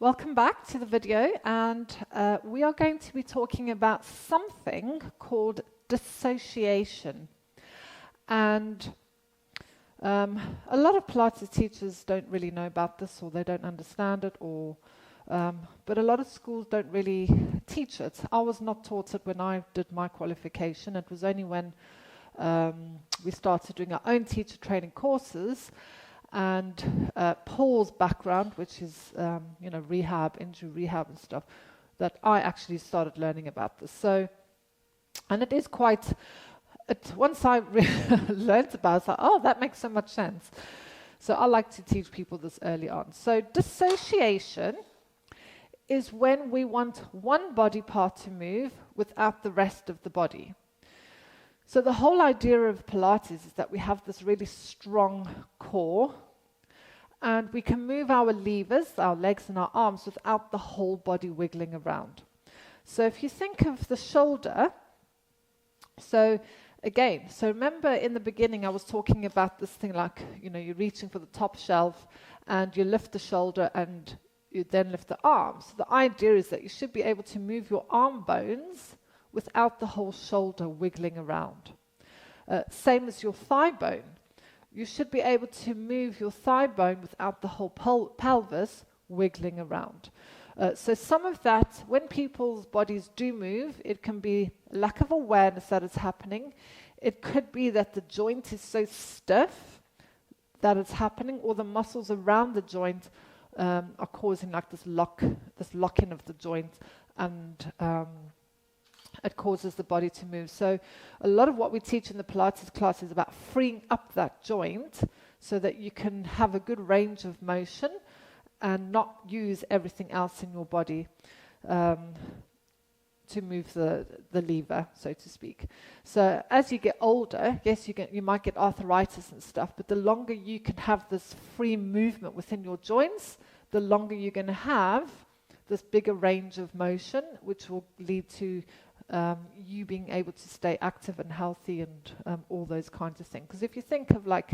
Welcome back to the video, and we are going to be talking about something called dissociation. And a lot of Pilates teachers don't really know about this, or they don't understand it, or but a lot of schools don't really teach it. I was not taught it when I did my qualification. It was only when we started doing our own teacher training courses. And Paul's background, which is rehab, injury rehab and stuff, that I actually started learning about this. So, and it is quite. Once I learned about it, I was like, oh, that makes so much sense. So I like to teach people this early on. So dissociation is when we want one body part to move without the rest of the body. So the whole idea of Pilates is that we have this really strong core, and we can move our levers, our legs and our arms, without the whole body wiggling around. So if you think of the shoulder, so remember in the beginning I was talking about this thing like, you're reaching for the top shelf and you lift the shoulder and you then lift the arm. So the idea is that you should be able to move your arm bones without the whole shoulder wiggling around. Same as your thigh bone. You should be able to move your thigh bone without the whole pelvis wiggling around. So some of that, when people's bodies do move, it can be lack of awareness that it's happening. It could be that the joint is so stiff that it's happening, or the muscles around the joint are causing like this lock-in of the joint, and it causes the body to move. So a lot of what we teach in the Pilates class is about freeing up that joint so that you can have a good range of motion and not use everything else in your body to move the lever, so to speak. So as you get older, yes, you might get arthritis and stuff, but the longer you can have this free movement within your joints, the longer you're going to have this bigger range of motion, which will lead to you being able to stay active and healthy and all those kinds of things. Because if you think of can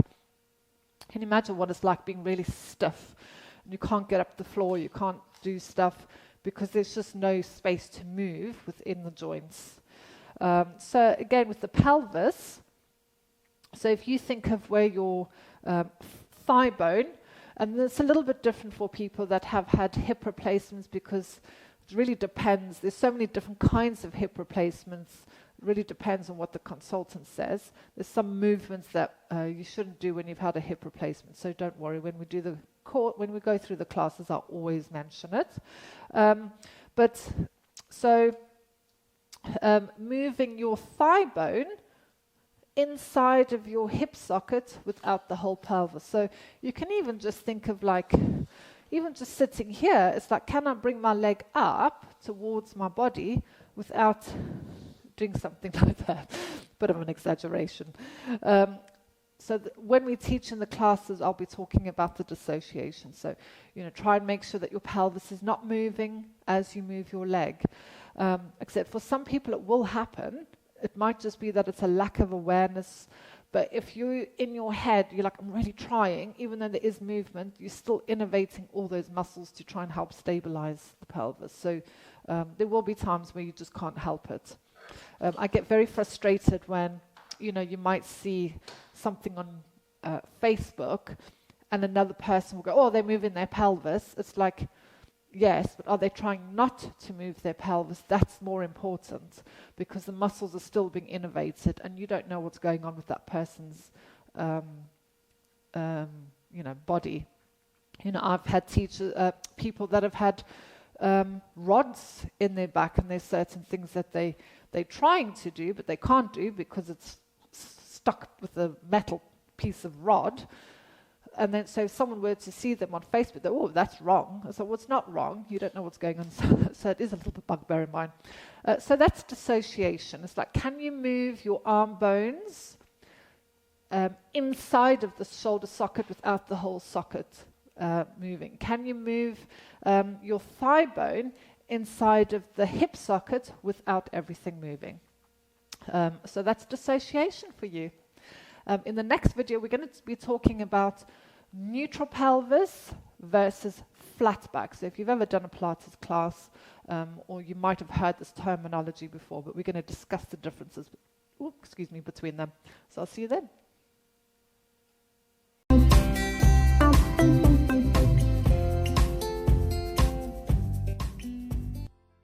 you imagine what it's like being really stiff and you can't get up the floor, you can't do stuff because there's just no space to move within the joints. So again, with the pelvis, so if you think of where your thigh bone, and it's a little bit different for people that have had hip replacements because it really depends. There's so many different kinds of hip replacements. It really depends on what the consultant says. There's some movements that you shouldn't do when you've had a hip replacement. So don't worry. When we go through the classes, I'll always mention it. Moving your thigh bone inside of your hip socket without the whole pelvis. So you can even just think of even just sitting here, it's like, can I bring my leg up towards my body without doing something like that? Bit of an exaggeration. When we teach in the classes, I'll be talking about the dissociation. So, try and make sure that your pelvis is not moving as you move your leg. Except for some people, it will happen. It might just be that it's a lack of awareness. But if you, in your head, you're like, I'm really trying, even though there is movement, you're still innervating all those muscles to try and help stabilize the pelvis. So there will be times where you just can't help it. I get very frustrated when, you might see something on Facebook and another person will go, oh, they're moving their pelvis. It's like, yes, but are they trying not to move their pelvis? That's more important because the muscles are still being innervated and you don't know what's going on with that person's, body. I've had people that have had rods in their back, and there's certain things that they're trying to do, but they can't do because it's stuck with a metal piece of rod. And then, so if someone were to see them on Facebook, they're, oh, that's wrong. I said, well, it's not wrong. You don't know what's going on. So it is a little bit bugbear in mine. So that's dissociation. It's like, can you move your arm bones inside of the shoulder socket without the whole socket moving? Can you move your thigh bone inside of the hip socket without everything moving? So that's dissociation for you. In the next video, we're going to be talking about neutral pelvis versus flat back. So if you've ever done a Pilates class, or you might have heard this terminology before, but we're going to discuss the differences between them. So I'll see you then.